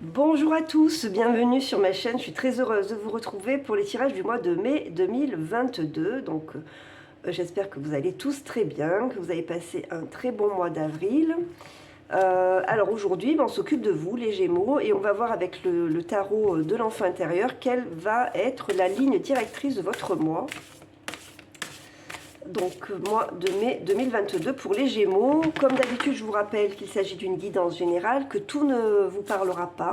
Bonjour à tous, bienvenue sur ma chaîne. Je suis très heureuse de vous retrouver pour les tirages du mois de mai 2022. Donc j'espère que vous allez tous très bien, que vous avez passé un très bon mois d'avril. Alors aujourd'hui, on s'occupe de vous, les Gémeaux, et on va voir avec le tarot de l'enfant intérieur quelle va être la ligne directrice de votre mois. Donc mois de mai 2022 pour les Gémeaux. Comme d'habitude, je vous rappelle qu'il s'agit d'une guidance générale, que tout ne vous parlera pas.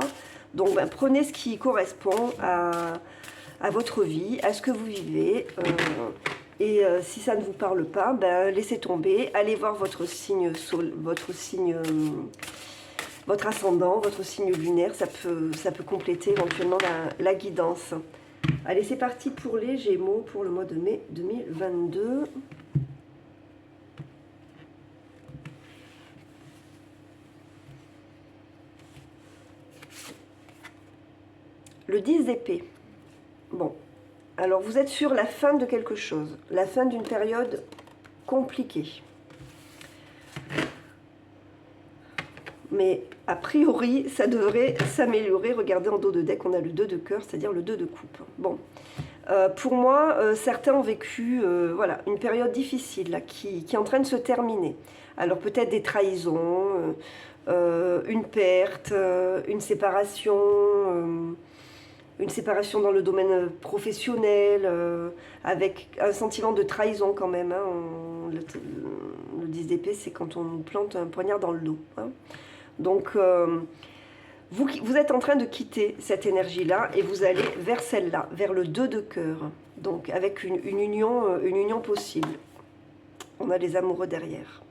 Donc prenez ce qui correspond à votre vie, à ce que vous vivez. Si ça ne vous parle pas, laissez tomber. Allez voir votre signe, votre ascendant, votre signe lunaire. Ça peut compléter éventuellement la guidance. Allez, c'est parti pour les Gémeaux pour le mois de mai 2022. Le 10 d'épée. Bon, alors vous êtes sur la fin de quelque chose, la fin d'une période compliquée. Mais a priori, ça devrait s'améliorer. Regardez en dos de deck, on a le 2 de cœur, c'est-à-dire le 2 de coupe. Bon, pour moi, certains ont vécu voilà, une période difficile là, qui est en train de se terminer. Alors peut-être des trahisons, une perte, une séparation dans le domaine professionnel, avec un sentiment de trahison quand même. Hein. Le 10 d'épée, c'est quand on nous plante un poignard dans le dos. Hein. Donc, vous êtes en train de quitter cette énergie-là et vous allez vers celle-là, vers le 2 de cœur. Donc, avec une union possible. On a les amoureux derrière.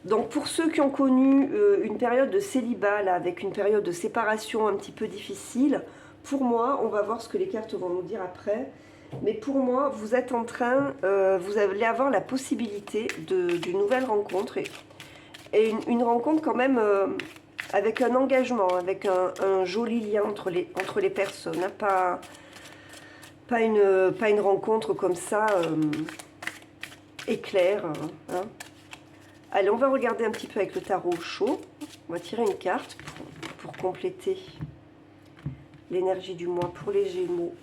Donc, pour ceux qui ont connu une période de célibat, là, avec une période de séparation un petit peu difficile, pour moi, on va voir ce que les cartes vont nous dire après. Mais pour moi, vous êtes en train, vous allez avoir la possibilité d'une nouvelle rencontre. Et une rencontre quand même avec un engagement, avec un joli lien entre les personnes. Hein, pas une rencontre comme ça, éclair. Hein. Allez, on va regarder un petit peu avec le tarot chaud. On va tirer une carte pour compléter l'énergie du mois pour les Gémeaux.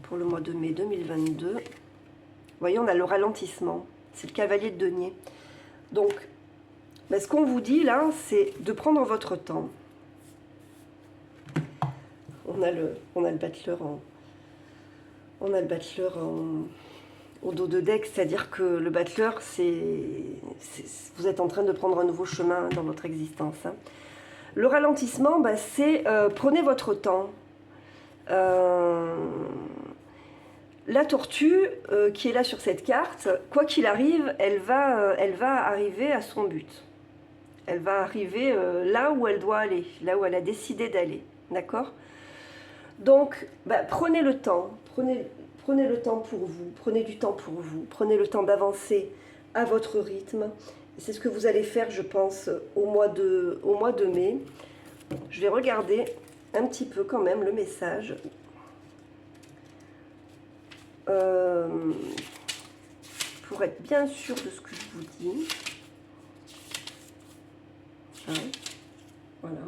Pour le mois de mai 2022. Vous voyez, on a le ralentissement. C'est le cavalier de denier. Donc, ce qu'on vous dit là, c'est de prendre votre temps. On a le battleur au dos de deck, c'est-à-dire que le battleur, vous êtes en train de prendre un nouveau chemin dans votre existence. Hein. Le ralentissement, c'est prenez votre temps. La tortue qui est là sur cette carte, quoi qu'il arrive, elle va arriver à son but. Elle va arriver là où elle doit aller, là où elle a décidé d'aller. D'accord ? Donc, prenez le temps. Prenez le temps pour vous. Prenez du temps pour vous. Prenez le temps d'avancer à votre rythme. C'est ce que vous allez faire, je pense, au mois de mai. Je vais regarder un petit peu quand même le message. Pour être bien sûr de ce que je vous dis. Hein, voilà.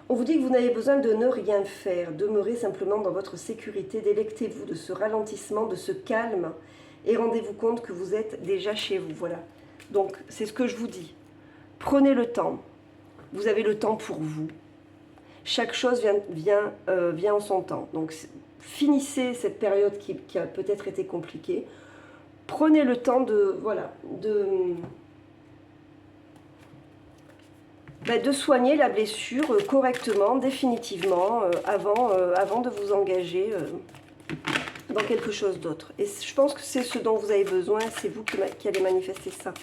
On vous dit que vous n'avez besoin de ne rien faire, demeurez simplement dans votre sécurité, délectez-vous de ce ralentissement, de ce calme, et rendez-vous compte que vous êtes déjà chez vous. Voilà. Donc, c'est ce que je vous dis. Prenez le temps. Vous avez le temps pour vous. Chaque chose vient en son temps. Donc, finissez cette période qui a peut-être été compliquée. Prenez le temps de soigner la blessure correctement, définitivement, avant de vous engager dans quelque chose d'autre. Et je pense que c'est ce dont vous avez besoin, c'est vous qui allez manifester ça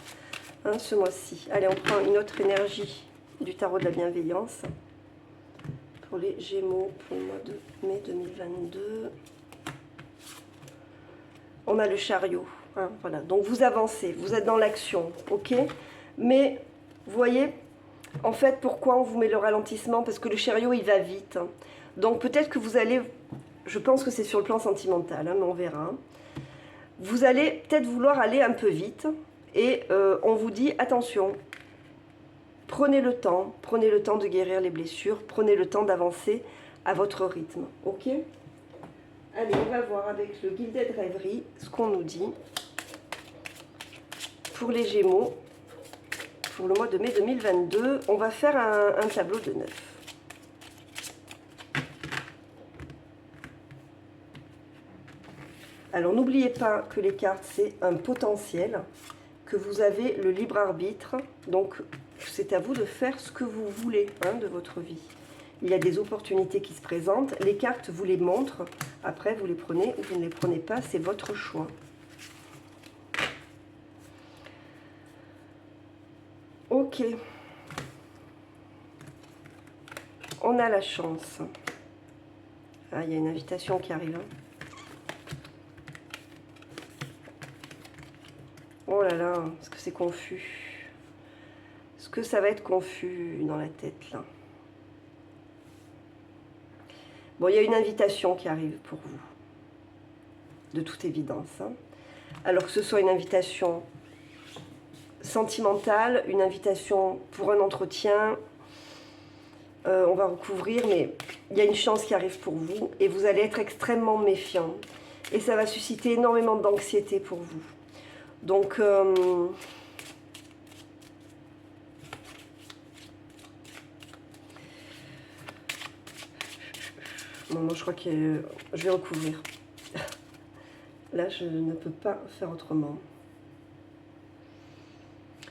hein, ce mois-ci. Allez, on prend une autre énergie du tarot de la bienveillance. Pour les Gémeaux, pour le mois de mai 2022. On a le chariot. Hein, voilà. Donc vous avancez, vous êtes dans l'action, ok? Mais, vous voyez, en fait, pourquoi on vous met le ralentissement? Parce que le chariot, il va vite. Hein. Donc peut-être que vous allez, je pense que c'est sur le plan sentimental, hein, mais on verra. Vous allez peut-être vouloir aller un peu vite. Et on vous dit, attention, Prenez le temps de guérir les blessures, prenez le temps d'avancer à votre rythme, ok? Allez, on va voir avec le Gilded Rêverie ce qu'on nous dit pour les Gémeaux, pour le mois de mai 2022. On va faire un tableau de 9. Alors n'oubliez pas que les cartes, c'est un potentiel, que vous avez le libre arbitre, donc c'est à vous de faire ce que vous voulez de votre vie. Il y a des opportunités qui se présentent, les cartes vous les montrent, après vous les prenez ou vous ne les prenez pas, c'est votre choix. Ok. On a la chance. Ah, il y a une invitation qui arrive. Oh là là, est-ce que c'est confus? Est-ce que ça va être confus dans la tête là? Bon, il y a une invitation qui arrive pour vous, de toute évidence. Alors que ce soit une invitation sentimentale, une invitation pour un entretien, on va recouvrir, mais il y a une chance qui arrive pour vous et vous allez être extrêmement méfiant. Et ça va susciter énormément d'anxiété pour vous. Donc, non, moi je crois que je vais recouvrir. Là, je ne peux pas faire autrement.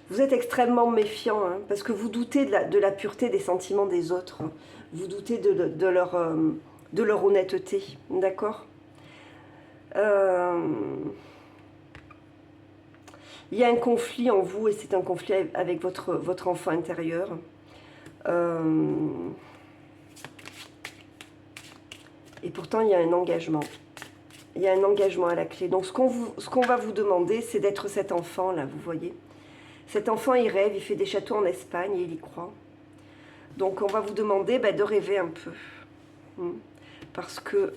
Vous êtes extrêmement méfiant, parce que vous doutez de la pureté des sentiments des autres. Vous doutez de leur honnêteté, d'accord? Il y a un conflit en vous, et c'est un conflit avec votre enfant intérieur. Et pourtant, il y a un engagement. Il y a un engagement à la clé. Donc, ce qu'on va vous demander, c'est d'être cet enfant, là, vous voyez. Cet enfant, il rêve, il fait des châteaux en Espagne, et il y croit. Donc, on va vous demander de rêver un peu. Parce que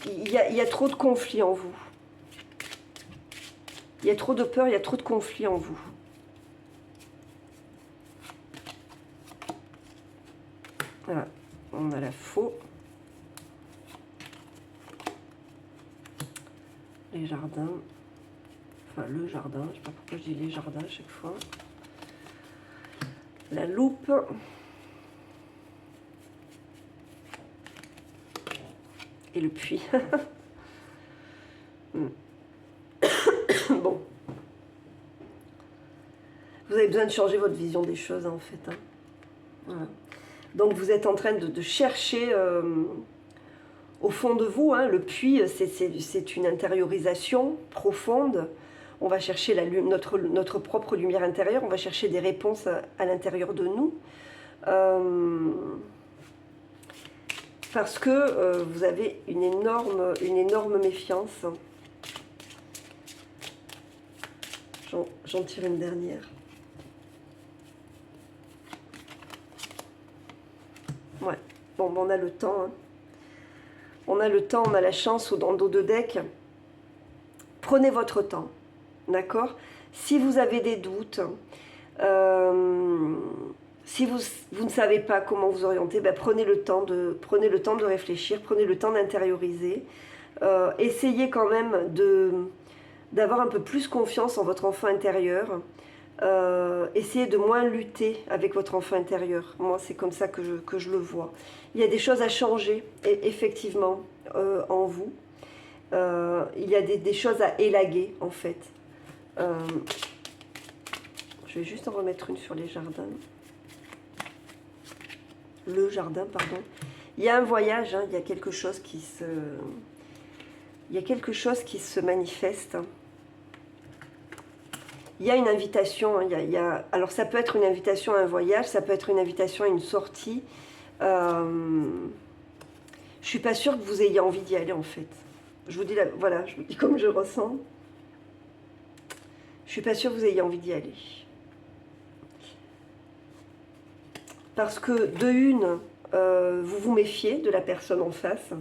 il y a trop de conflits en vous. Il y a trop de peur, il y a trop de conflits en vous. Voilà, on a la faux. Les jardins. Enfin, le jardin, je ne sais pas pourquoi je dis les jardins à chaque fois. La loupe. Et le puits. Bon. Vous avez besoin de changer votre vision des choses, en fait. Voilà. Donc, vous êtes en train de chercher au fond de vous. Le puits, c'est une intériorisation profonde. On va chercher notre propre lumière intérieure. On va chercher des réponses à l'intérieur de nous. Parce que vous avez une énorme méfiance. J'en tire une dernière. Ouais, bon, on a le temps. On a le temps, on a la chance dans le dos de deck. Prenez votre temps, d'accord? Si vous avez des doutes, si vous ne savez pas comment vous orienter, prenez le temps de réfléchir, prenez le temps d'intérioriser. Essayez quand même d'avoir un peu plus confiance en votre enfant intérieur. Essayez de moins lutter avec votre enfant intérieur. Moi, c'est comme ça que je le vois. Il y a des choses à changer, effectivement, en vous. Il y a des choses à élaguer, en fait. Je vais juste en remettre une sur les jardins. Le jardin, pardon. Il y a un voyage, il y a quelque chose qui se manifeste. Il y a une invitation, alors ça peut être une invitation à un voyage, ça peut être une invitation à une sortie. Je ne suis pas sûre que vous ayez envie d'y aller, en fait. Je vous dis, voilà, je vous dis comme je ressens. Je ne suis pas sûre que vous ayez envie d'y aller. Parce que de une, vous vous méfiez de la personne en face.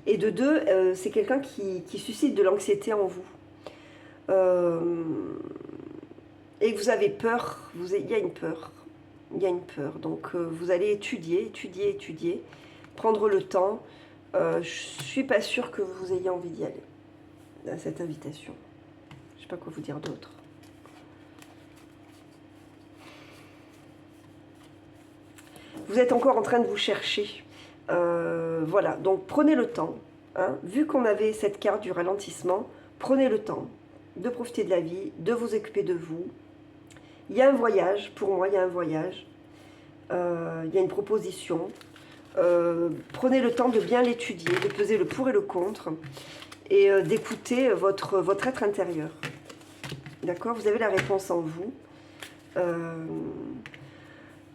Et de deux, c'est quelqu'un qui suscite de l'anxiété en vous. et que vous avez peur, il y a une peur. Il y a une peur. Donc vous allez étudier, étudier, étudier, prendre le temps. Je ne suis pas sûre que vous ayez envie d'y aller, à cette invitation. Je ne sais pas quoi vous dire d'autre. Vous êtes encore en train de vous chercher. Voilà, donc prenez le temps. Hein, vu qu'on avait cette carte du ralentissement, prenez le temps de profiter de la vie, de vous occuper de vous. Il y a un voyage, pour moi il y a un voyage, il y a une proposition. Prenez le temps de bien l'étudier, de peser le pour et le contre et d'écouter votre être intérieur. D'accord? Vous avez la réponse en vous.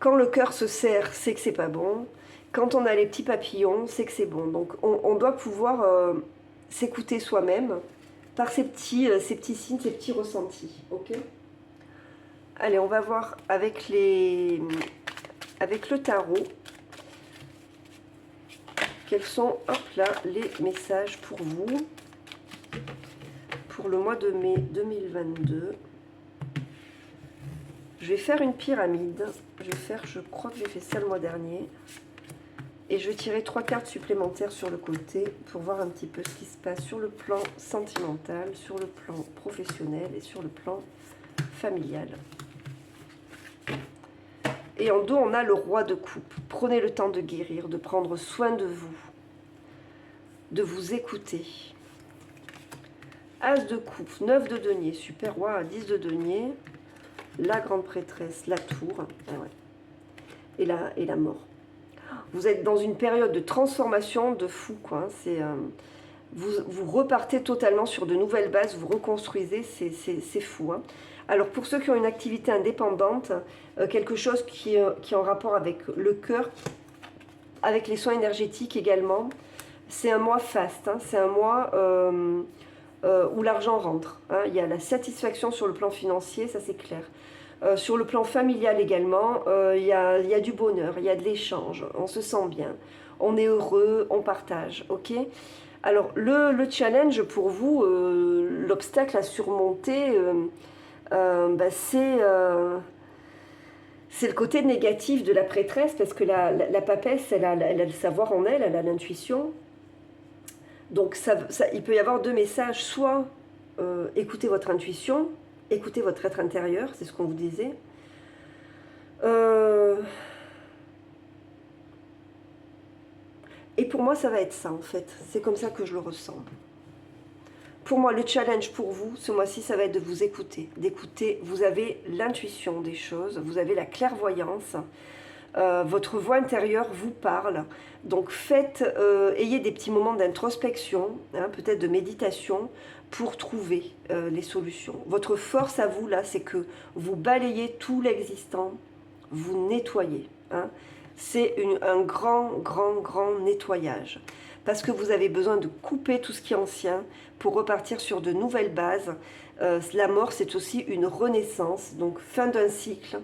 Quand le cœur se serre, c'est que c'est pas bon. Quand on a les petits papillons, c'est que c'est bon. Donc on doit pouvoir s'écouter soi-même par ces petits signes, ces petits ressentis. Ok? Allez, on va voir avec le tarot. Quels sont, hop là, les messages pour vous pour le mois de mai 2022. Je vais faire une pyramide. Je crois que j'ai fait ça le mois dernier. Et je vais tirer 3 cartes supplémentaires sur le côté pour voir un petit peu ce qui se passe sur le plan sentimental, sur le plan professionnel et sur le plan familial. Et en dos, on a le roi de coupe. Prenez le temps de guérir, de prendre soin de vous écouter. As de coupe, 9 de denier, super roi, 10 de denier, la grande prêtresse, la tour, et la mort. Vous êtes dans une période de transformation de fou, quoi. Vous repartez totalement sur de nouvelles bases, vous reconstruisez, c'est fou. Hein. Alors pour ceux qui ont une activité indépendante, quelque chose qui est en rapport avec le cœur, avec les soins énergétiques également, c'est un mois faste, hein. C'est un mois où l'argent rentre. Hein. Il y a la satisfaction sur le plan financier, ça c'est clair. Sur le plan familial également, il y a du bonheur, il y a de l'échange, on se sent bien, on est heureux, on partage, ok? Alors le challenge pour vous, l'obstacle à surmonter, c'est le côté négatif de la prêtresse, parce que la papesse, elle a le savoir en elle, elle a l'intuition. Donc il peut y avoir 2 messages, soit écoutez votre intuition, écoutez votre être intérieur, c'est ce qu'on vous disait. Et pour moi, ça va être ça, en fait. C'est comme ça que je le ressens. Pour moi, le challenge pour vous, ce mois-ci, ça va être de vous écouter. D'écouter, vous avez l'intuition des choses, vous avez la clairvoyance. Votre voix intérieure vous parle. Donc ayez des petits moments d'introspection, hein, peut-être de méditation, pour trouver les solutions. Votre force à vous, là, c'est que vous balayez tout l'existant, vous nettoyez. Hein. C'est un grand nettoyage. Parce que vous avez besoin de couper tout ce qui est ancien pour repartir sur de nouvelles bases. La mort, c'est aussi une renaissance, donc fin d'un cycle,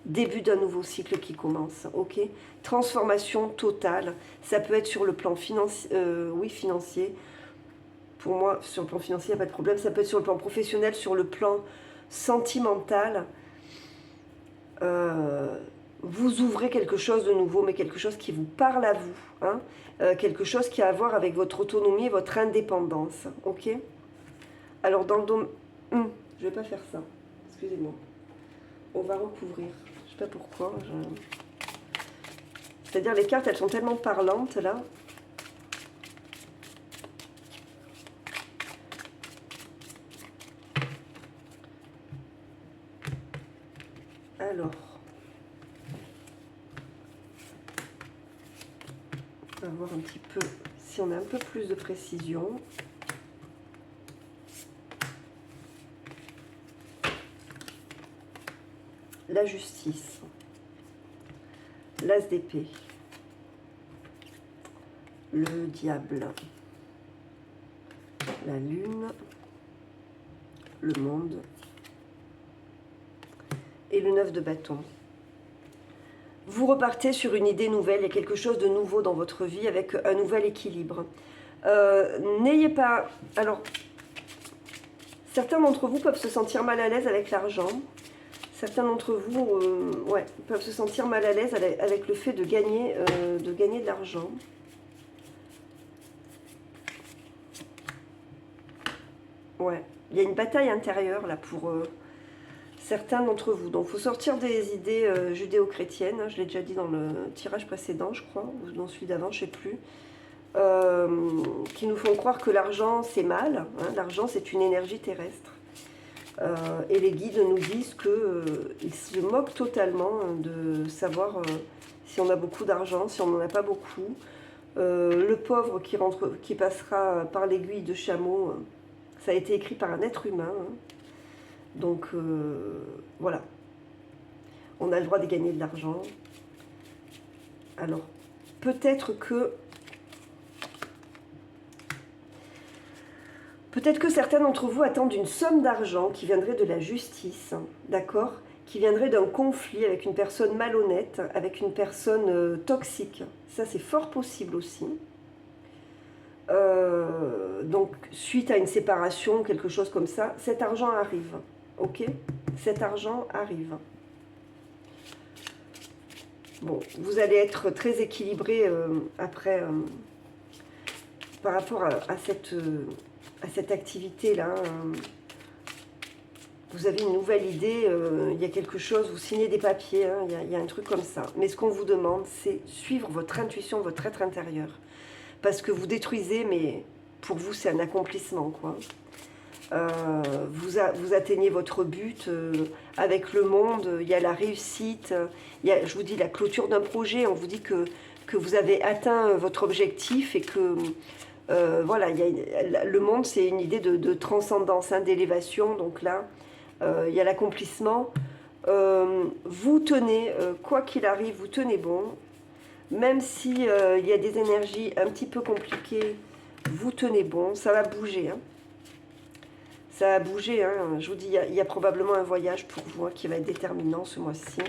début d'un nouveau cycle qui commence, ok? Transformation totale, ça peut être sur le plan financier, financier. Pour moi, sur le plan financier, il n'y a pas de problème. Ça peut être sur le plan professionnel, sur le plan sentimental. Vous ouvrez quelque chose de nouveau, mais quelque chose qui vous parle à vous. Hein, quelque chose qui a à voir avec votre autonomie et votre indépendance, ok? Alors, dans le domaine... je ne vais pas faire ça, excusez-moi. On va recouvrir. Je sais pas pourquoi. C'est-à-dire les cartes, elles sont tellement parlantes là. Alors, on va voir un petit peu si on a un peu plus de précision. La justice, l'as d'épée, le diable, la lune, le monde et le 9 de bâton. Vous repartez sur une idée nouvelle, il y a quelque chose de nouveau dans votre vie avec un nouvel équilibre. N'ayez pas... Alors, certains d'entre vous peuvent se sentir mal à l'aise avec l'argent. Certains d'entre vous ouais, peuvent se sentir mal à l'aise avec le fait de gagner de l'argent. Ouais, il y a une bataille intérieure là pour certains d'entre vous. Donc il faut sortir des idées judéo-chrétiennes, hein, je l'ai déjà dit dans le tirage précédent, je crois, ou dans celui d'avant, je ne sais plus, qui nous font croire que l'argent c'est mal, hein, l'argent c'est une énergie terrestre. Et les guides nous disent qu'ils se moquent totalement de savoir si on a beaucoup d'argent, si on n'en a pas beaucoup. Le pauvre qui passera par l'aiguille de chameau, ça a été écrit par un être humain. Hein. Donc voilà, on a le droit de gagner de l'argent. Alors peut-être que certains d'entre vous attendent une somme d'argent qui viendrait de la justice, d'accord, qui viendrait d'un conflit avec une personne malhonnête, avec une personne toxique. Ça, c'est fort possible aussi. Donc, suite à une séparation, quelque chose comme ça, cet argent arrive. Ok? Cet argent arrive. Bon, vous allez être très équilibré après par rapport à cette activité-là. Vous avez une nouvelle idée, il y a quelque chose, vous signez des papiers, hein, il y a un truc comme ça. Mais ce qu'on vous demande, c'est suivre votre intuition, votre être intérieur. Parce que vous détruisez, mais pour vous, c'est un accomplissement, quoi. Vous atteignez votre but avec le monde, il y a la réussite, il y a, je vous dis, la clôture d'un projet, on vous dit que vous avez atteint votre objectif et que voilà, le monde, c'est une idée de transcendance, hein, d'élévation. Donc là, il y a l'accomplissement. Vous tenez, quoi qu'il arrive, vous tenez bon. Même si il y a des énergies un petit peu compliquées, vous tenez bon. Ça va bouger. Hein. Ça va bouger. Hein. Je vous dis, il y a probablement un voyage pour vous, hein, qui va être déterminant ce mois-ci.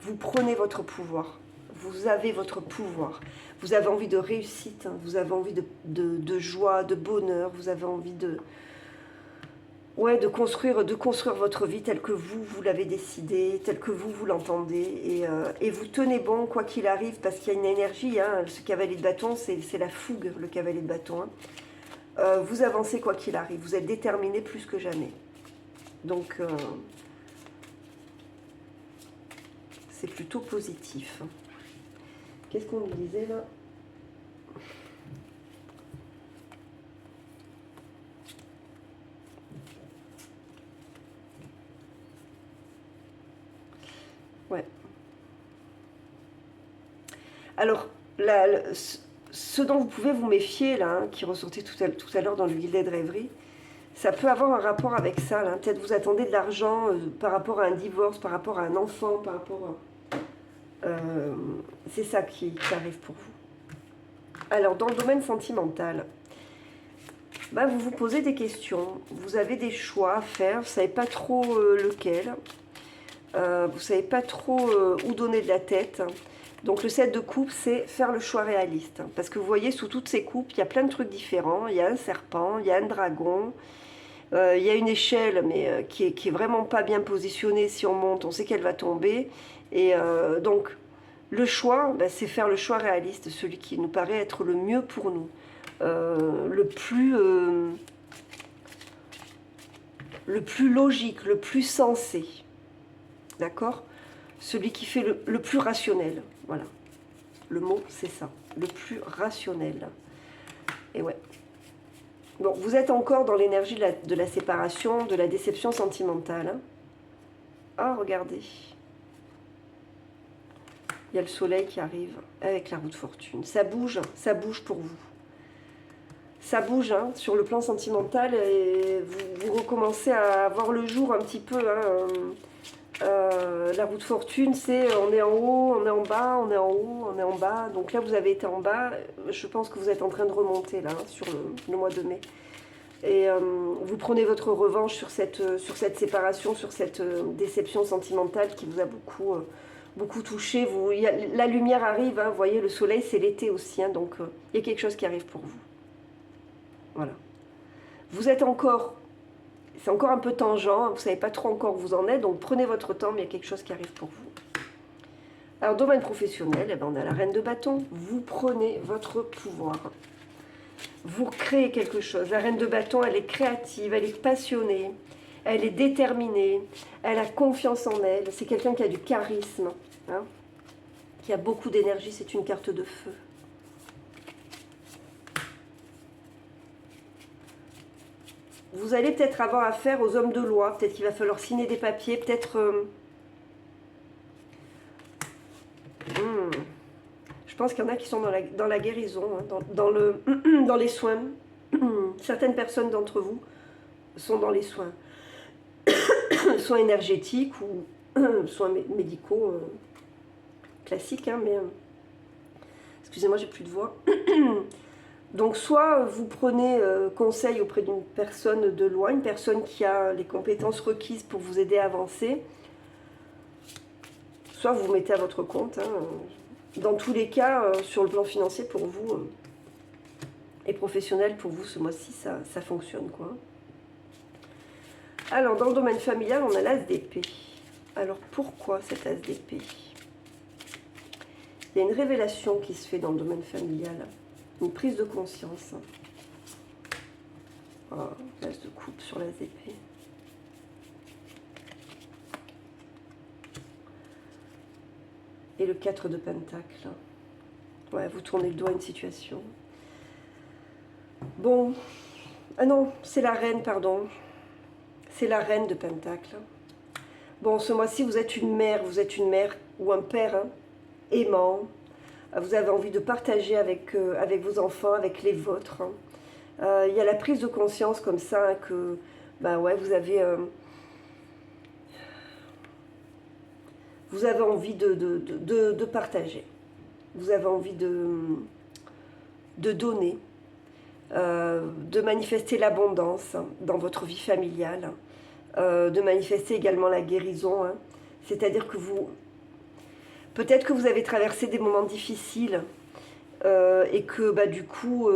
Vous prenez votre pouvoir. Vous avez votre pouvoir. Vous avez envie de réussite, hein. Vous avez envie de joie, de bonheur. Vous avez envie de construire votre vie telle que vous l'avez décidé, telle que vous l'entendez. Et vous tenez bon quoi qu'il arrive, parce qu'il y a une énergie. Hein. Ce cavalier de bâton, c'est la fougue, le cavalier de bâton. Hein. Vous avancez quoi qu'il arrive. Vous êtes déterminé plus que jamais. Donc, c'est plutôt positif. Qu'est-ce qu'on nous disait là? Ouais. Alors, ce dont vous pouvez vous méfier, là, hein, qui ressortait tout à l'heure dans le guide de rêverie, ça peut avoir un rapport avec ça. Peut-être vous attendez de l'argent par rapport à un divorce, par rapport à un enfant, par rapport à... c'est ça qui arrive pour vous. Alors, dans le domaine sentimental, bah, vous vous posez des questions. Vous avez des choix à faire. Vous ne savez pas trop lequel. Vous ne savez pas trop où donner de la tête. Donc le 7 de coupe, c'est faire le choix réaliste. Parce que vous voyez, sous toutes ces coupes, il y a plein de trucs différents. Il y a un serpent, il y a un dragon, il y a une échelle, mais qui est vraiment pas bien positionnée. Si on monte, on sait qu'elle va tomber. Et donc, le choix, bah, c'est faire le choix réaliste, celui qui nous paraît être le mieux pour nous. Le plus logique, le plus sensé. D'accord? Celui qui fait le plus rationnel. Voilà. Le mot, c'est ça. Le plus rationnel. Et ouais. Bon, vous êtes encore dans l'énergie de la séparation, de la déception sentimentale. Hein. Ah, regardez. Il y a le soleil qui arrive avec la roue de fortune. Ça bouge pour vous. Ça bouge, hein, sur le plan sentimental, et vous recommencez à voir le jour un petit peu. Hein, la roue de fortune, c'est on est en haut, on est en bas, on est en haut, on est en bas. Donc là, vous avez été en bas. Je pense que vous êtes en train de remonter là, hein, sur le mois de mai. Et vous prenez votre revanche sur cette séparation, sur cette déception sentimentale qui vous a beaucoup touché. La lumière arrive, hein, vous voyez, le soleil, c'est l'été aussi. Hein, donc, il y a quelque chose qui arrive pour vous. Voilà. Vous êtes encore... c'est encore un peu tangent, hein, vous ne savez pas trop encore où vous en êtes, donc prenez votre temps, mais il y a quelque chose qui arrive pour vous. Alors, domaine professionnel, eh ben, on a la reine de bâton. Vous prenez votre pouvoir. Vous créez quelque chose. La reine de bâton, elle est créative, elle est passionnée, elle est déterminée, elle a confiance en elle. C'est quelqu'un qui a du charisme, hein, qui a beaucoup d'énergie. C'est une carte de feu. Vous allez peut-être avoir affaire aux hommes de loi. Peut-être qu'il va falloir signer des papiers. Peut-être... Je pense qu'il y en a qui sont dans la guérison, hein, dans les soins. Certaines personnes d'entre vous sont dans les soins. Soins énergétiques ou soins médicaux classiques. Hein, mais excusez-moi, j'ai plus de voix. Donc soit vous prenez conseil auprès d'une personne de loin, une personne qui a les compétences requises pour vous aider à avancer, soit vous vous mettez à votre compte. Hein. Dans tous les cas, sur le plan financier pour vous et professionnel pour vous, ce mois-ci, ça fonctionne, quoi. Alors, dans le domaine familial, on a l'as d'épée. Alors, pourquoi cet as d'épée? Il y a une révélation qui se fait dans le domaine familial. Une prise de conscience. Oh, l'as de coupe sur l'as d'épée. Et le 4 de pentacle. Ouais, vous tournez le dos à une situation. Bon. Ah non, c'est la reine, pardon. C'est la reine de pentacle. Bon, ce mois-ci, vous êtes une mère ou un père, hein, aimant. Vous avez envie de partager avec vos enfants, avec les vôtres. Hein. Il y a la prise de conscience comme ça, hein, que bah ouais, vous avez envie de partager. Vous avez envie de donner, de manifester l'abondance dans votre vie familiale, de manifester également la guérison. Hein. C'est-à-dire que peut-être que vous avez traversé des moments difficiles et que bah, du coup,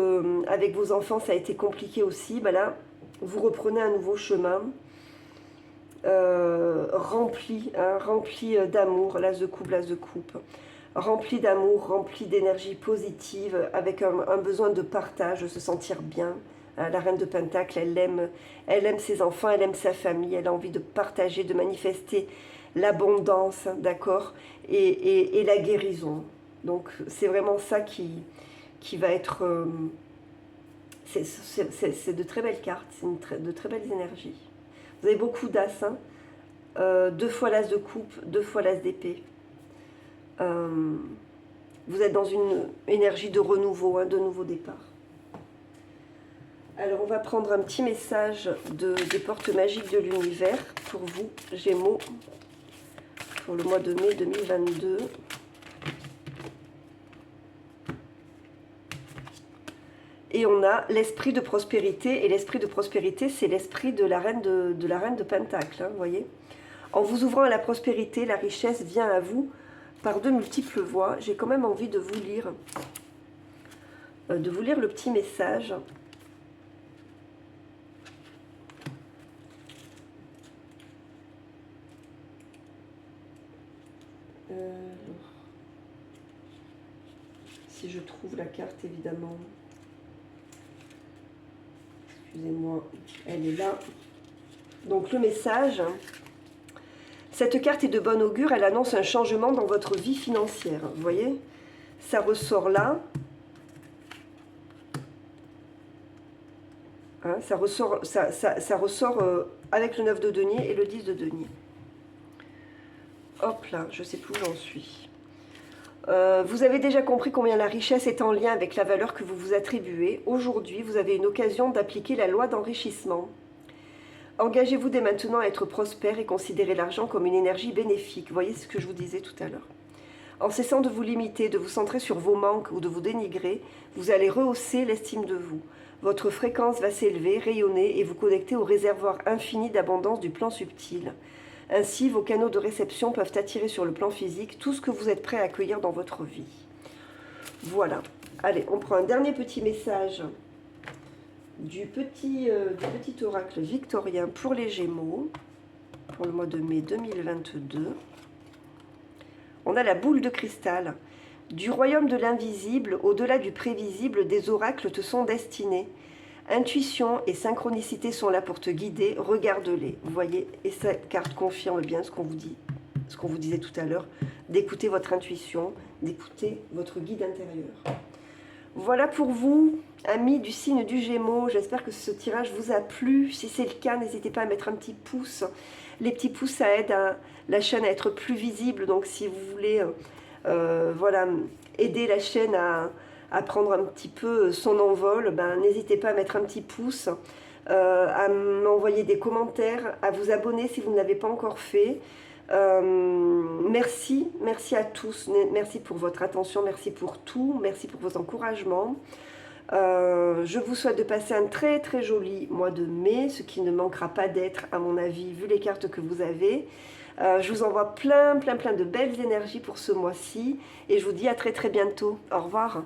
avec vos enfants, ça a été compliqué aussi. Bah, là, vous reprenez un nouveau chemin rempli, hein, rempli d'amour, l'as de coupe, rempli d'amour, rempli d'énergie positive, avec un besoin de partage, de se sentir bien. La reine de Pentacle, elle aime ses enfants, elle aime sa famille, elle a envie de partager, de manifester l'abondance, d'accord, et la guérison. Donc c'est vraiment ça qui va être... c'est de très belles cartes, c'est de très belles énergies. Vous avez beaucoup d'as, hein, 2 fois l'as de coupe, 2 fois l'as d'épée. Vous êtes dans une énergie de renouveau, hein, de nouveau départ. Alors on va prendre un petit message des portes magiques de l'univers pour vous, Gémeaux, pour le mois de mai 2022. Et on a l'esprit de prospérité, et l'esprit de prospérité, c'est l'esprit de la reine de Pentacle, hein, vous voyez. En vous ouvrant à la prospérité, la richesse vient à vous par de multiples voies. J'ai quand même envie de vous lire le petit message. Si je trouve la carte, évidemment. Excusez-moi, elle est là. Donc le message, cette carte est de bon augure, elle annonce un changement dans votre vie financière. Vous voyez, ça ressort là. Hein, ça ressort avec le 9 de denier et le 10 de denier. Hop là, je ne sais plus où j'en suis. Vous avez déjà compris combien la richesse est en lien avec la valeur que vous vous attribuez. Aujourd'hui, vous avez une occasion d'appliquer la loi d'enrichissement. Engagez-vous dès maintenant à être prospère et considérez l'argent comme une énergie bénéfique. Vous voyez ce que je vous disais tout à l'heure. En cessant de vous limiter, de vous centrer sur vos manques ou de vous dénigrer, vous allez rehausser l'estime de vous. Votre fréquence va s'élever, rayonner et vous connecter au réservoir infini d'abondance du plan subtil. Ainsi, vos canaux de réception peuvent attirer sur le plan physique tout ce que vous êtes prêt à accueillir dans votre vie. Voilà. Allez, on prend un dernier petit message du petit oracle victorien pour les Gémeaux, pour le mois de mai 2022. On a la boule de cristal. Du royaume de l'invisible, au-delà du prévisible, des oracles te sont destinés. Intuition et synchronicité sont là pour te guider, regarde-les. Vous voyez, et cette carte confirme bien ce qu'on vous dit, ce qu'on vous disait tout à l'heure, d'écouter votre intuition, d'écouter votre guide intérieur. Voilà pour vous, amis du signe du Gémeaux. J'espère que ce tirage vous a plu. Si c'est le cas, n'hésitez pas à mettre un petit pouce. Les petits pouces, ça aide la chaîne à être plus visible. Donc si vous voulez voilà, aider la chaîne à prendre un petit peu son envol, ben, n'hésitez pas à mettre un petit pouce, à m'envoyer des commentaires, à vous abonner si vous ne l'avez pas encore fait. Merci à tous, merci pour votre attention, merci pour tout, merci pour vos encouragements. Je vous souhaite de passer un très très joli mois de mai, ce qui ne manquera pas d'être à mon avis vu les cartes que vous avez. Je vous envoie plein de belles énergies pour ce mois-ci et je vous dis à très très bientôt. Au revoir.